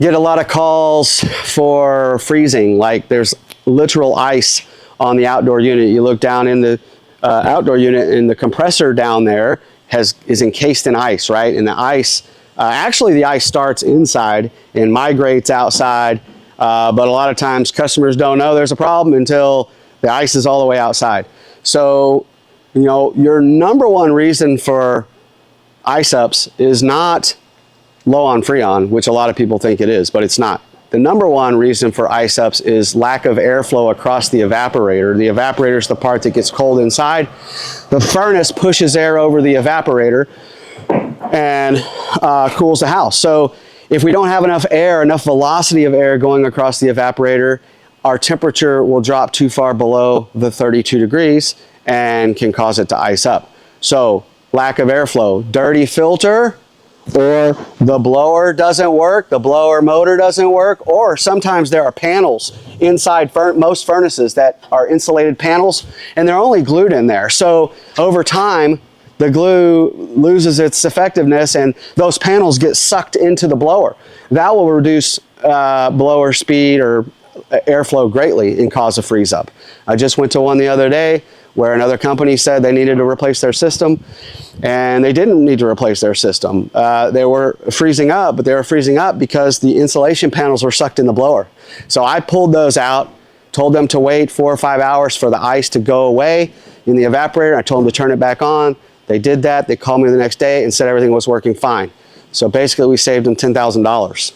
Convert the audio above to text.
get a lot of calls for freezing, like there's literal ice on the outdoor unit. You look down in the outdoor unit and the compressor down there is encased in ice, right? And the ice, actually the ice starts inside and migrates outside, but a lot of times customers don't know there's a problem until the ice is all the way outside. So, you know, your number one reason for ice ups is not low on Freon, which a lot of people think it is, but it's not. The number one reason for ice ups is lack of airflow across the evaporator. The evaporator is the part that gets cold inside. The furnace pushes air over the evaporator and cools the house. So if we don't have enough air, enough velocity of air going across the evaporator, our temperature will drop too far below the 32 degrees and can cause it to ice up. So lack of airflow, dirty filter, or the blower doesn't work, the blower motor doesn't work, or sometimes there are panels inside most furnaces that are insulated panels and they're only glued in there. So over time, the glue loses its effectiveness and those panels get sucked into the blower. That will reduce blower speed or airflow greatly and cause a freeze up. I just went to one the other day where another company said they needed to replace their system, and they didn't need to replace their system. They were freezing up, but they were freezing up because the insulation panels were sucked in the blower. So I pulled those out, told them to wait 4 or 5 hours for the ice to go away in the evaporator. I told them to turn it back on. They did that. They called me the next day and said everything was working fine. So basically we saved them $10,000.